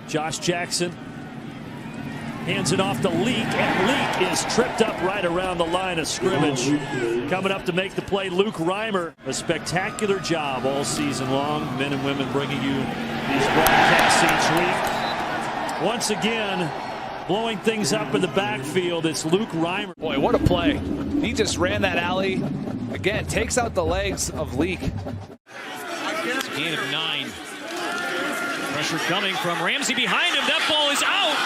Josh Jackson hands it off to Leak, and Leak is tripped up right around the line of scrimmage. Coming up to make the play, Luke Reimer. A spectacular job all season long. Men and women bringing you these broadcasts each week. Once again, blowing things up in the backfield, it's Luke Reimer. Boy, what a play. He just ran that alley. Again, takes out the legs of Leak. Gain of 9. Pressure coming from Ramsey behind him. That ball is out,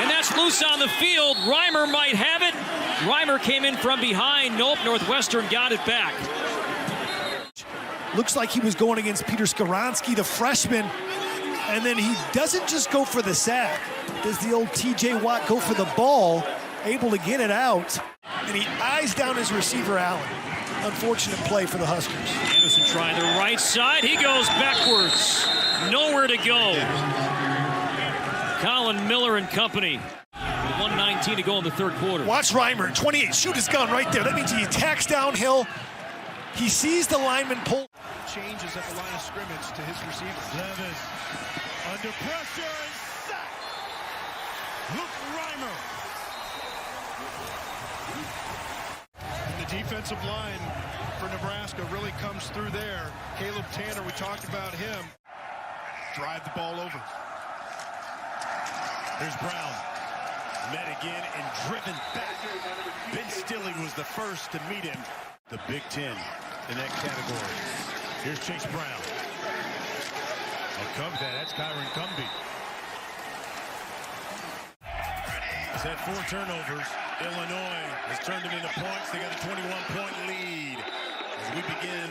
and that's loose on the field. Reimer might have it. Reimer came in from behind. Nope, Northwestern got it back. Looks like he was going against Peter Skoronski, the freshman, and then he doesn't just go for the sack. Does the old T.J. Watt go for the ball, able to get it out, and he eyes down his receiver, Allen. Unfortunate play for the Huskers. Anderson trying the right side. He goes backwards. Nowhere to go. Colin Miller and company. 1:19 to go in the third quarter. Watch Reimer, 28, shoot his gun right there. That means he attacks downhill. He sees the lineman pull. Changes at the line of scrimmage to his receiver. Levis under pressure and sack. Luke Reimer. And the defensive line for Nebraska really comes through there. Caleb Tanner, we talked about him. Drive the ball over. There's Brown. Met again and driven back. Ben Stille was the first to meet him. The Big Ten in that category. Here's Chase Brown. Oh, that's Kyron Cumbie. He's had 4 turnovers. Illinois has turned it into points. They got a 21-point lead. As we begin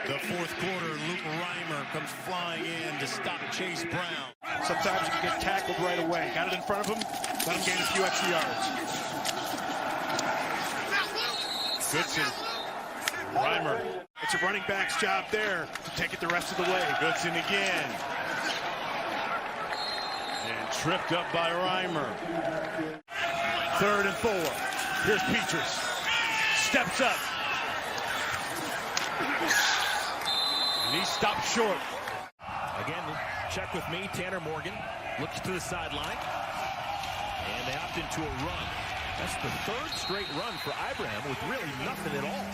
the fourth quarter, Luke Reimer comes flying in to stop Chase Brown. Sometimes you can get tackled right away. Got it in front of him, let him gain a few extra yards. Goodson. Reimer. It's a running back's job there to take it the rest of the way. Goodson again. And tripped up by Reimer. 3rd and 4. Here's Petrus. Steps up. And he stopped short. Again, check with me. Tanner Morgan looks to the sideline. And they opt into a run. That's the 3rd straight run for Ibrahim with really nothing at all.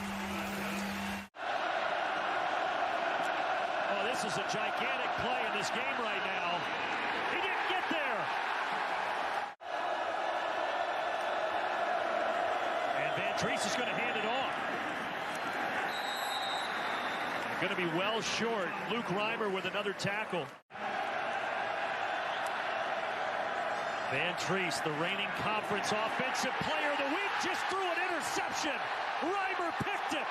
Oh, this is a gigantic play in this game right now. He didn't get there. And Van Treese is going to hand it off. Going to be well short. Luke Reimer with another tackle. Van Treese, the reigning conference offensive player of the week, just threw an interception. Reimer picked it.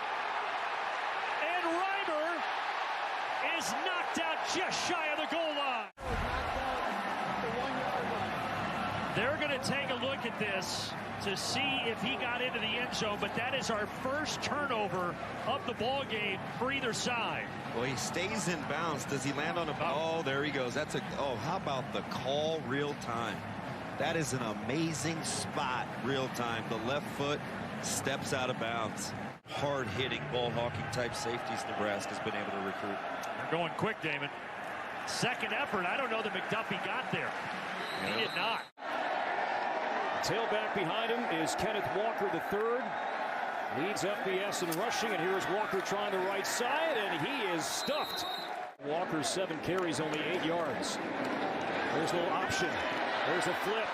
And Reimer is knocked out just shy of the goal line. They're going to take a look at this to see if he got into the end zone, but that is our first turnover of the ball game for either side. Well, he stays in bounds. Does he land on a ball? Oh, there he goes. That's a, oh, how about the call real time? That is an amazing spot real time. The left foot steps out of bounds. Hard-hitting ball hawking type safeties Nebraska's been able to recruit. They're going quick, Damon. Second effort. I don't know that McDuffie got there. Yeah. He did not. Tailback behind him is Kenneth Walker III. Leads FBS in rushing, and here is Walker trying the right side, and he is stuffed. Walker's 7 carries, only 8 yards. There's no option. There's a flip.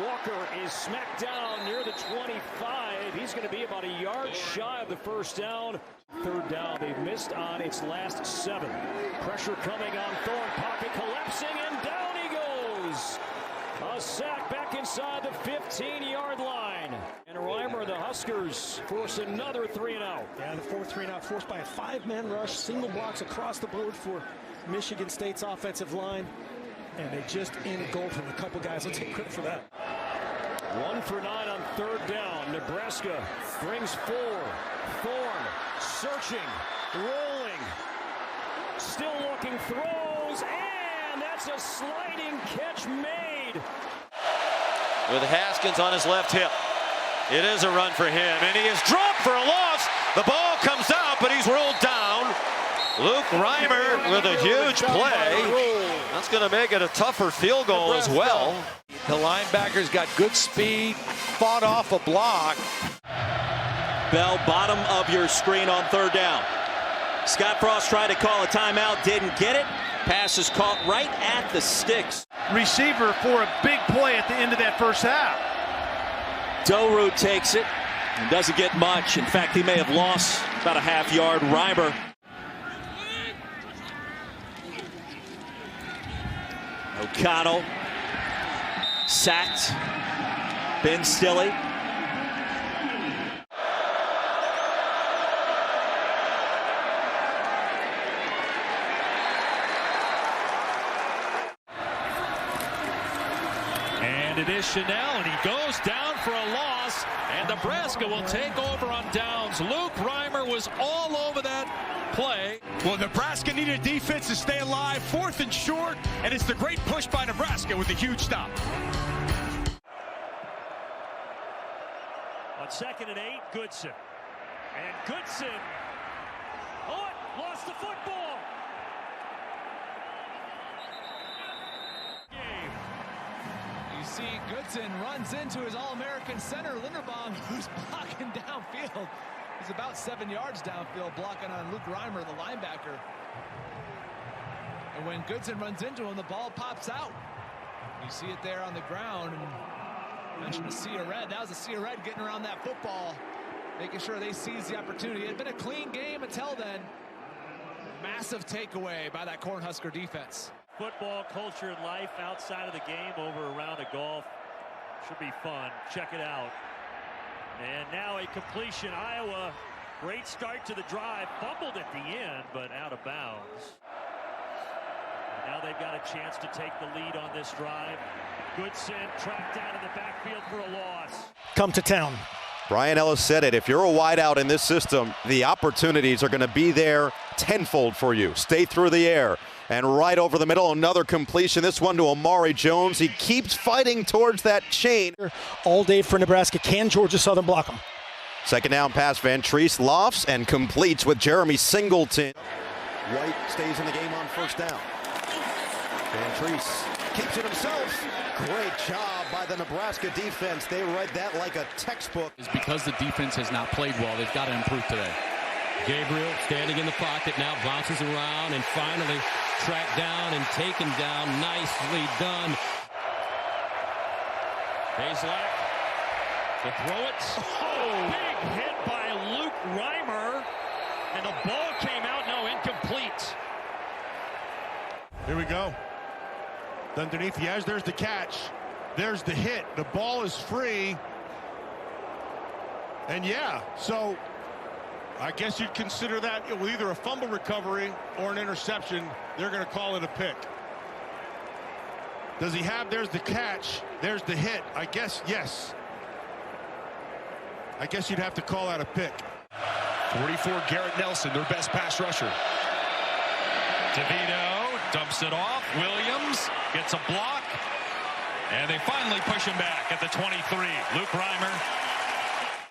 Walker is smacked down near the 25. He's going to be about a yard shy of the first down. 3rd down. They've missed on its last 7. Pressure coming on Thorne. Pocket collapsing, and down he goes. A sack back inside the 15-yard line. And Reimer, the Huskers, force another 3-and-out. Yeah, the 4th 3-and-out forced by a 5-man rush. Single blocks across the board for Michigan State's offensive line. And they just engulfed him. A couple guys. Let's take credit for that. 1 for 9 on 3rd down. Nebraska brings 4. Thorne searching, rolling, still looking, throws, and that's a sliding catch made. With Haskins on his left hip. It is a run for him, and he is dropped for a loss. The ball comes out, but he's rolled down. Luke Reimer with a huge play. That's going to make it a tougher field goal as well. The linebackers got good speed, fought off a block. Bell, bottom of your screen on third down. Scott Frost tried to call a timeout, didn't get it. Pass is caught right at the sticks. Receiver for a big play at the end of that first half. Doru takes it and doesn't get much. In fact, he may have lost about a half yard. Reimer. O'Connell sacked. Ben Stille. And it is Chanel, and he goes down for a loss, and Nebraska will take over on downs. Luke Reimer was all over that play. Well, Nebraska needed defense to stay alive. 4th and short, and it's the great push by Nebraska with a huge stop. On 2nd and 8, Goodson. And Goodson, lost the football. You see Goodson runs into his All-American center, Linderbaum, who's blocking downfield. He's about 7 yards downfield, blocking on Luke Reimer, the linebacker. And when Goodson runs into him, the ball pops out. You see it there on the ground. And I mentioned a sea of red. That was a sea of red getting around that football, making sure they seize the opportunity. It had been a clean game until then. Massive takeaway by that Cornhusker defense. Football, culture, and life outside of the game over a round of golf. Should be fun. Check it out. And now a completion. Iowa, great start to the drive. Fumbled at the end, but out of bounds. And now they've got a chance to take the lead on this drive. Goodson tracked down in the backfield for a loss. Come to town. Brian Ellis said it. If you're a wideout in this system, the opportunities are going to be there tenfold for you. Stay through the air. And right over the middle, another completion. This one to Amari Jones. He keeps fighting towards that chain. All day for Nebraska. Can Georgia Southern block him? 2nd down pass, Van Treese lofts and completes with Jeremy Singleton. White stays in the game on 1st down. Van Treese keeps it himself. Great job by the Nebraska defense. They read that like a textbook. Is because the defense has not played well. They've got to improve today. Gabriel standing in the pocket now, bounces around and finally tracked down and taken down. Nicely done. Hazlak to throw it. Oh, big hit by Luke Reimer. And the ball came out, no, incomplete. Here we go. Underneath the edge, there's the catch. There's the hit. The ball is free. And yeah, so I guess you'd consider that either a fumble recovery or an interception. They're going to call it a pick. Does he have, there's the catch, there's the hit. I guess, yes. I guess you'd have to call that a pick. 44, Garrett Nelson, their best pass rusher. DeVito dumps it off. Williams gets a block. And they finally push him back at the 23. Luke Reimer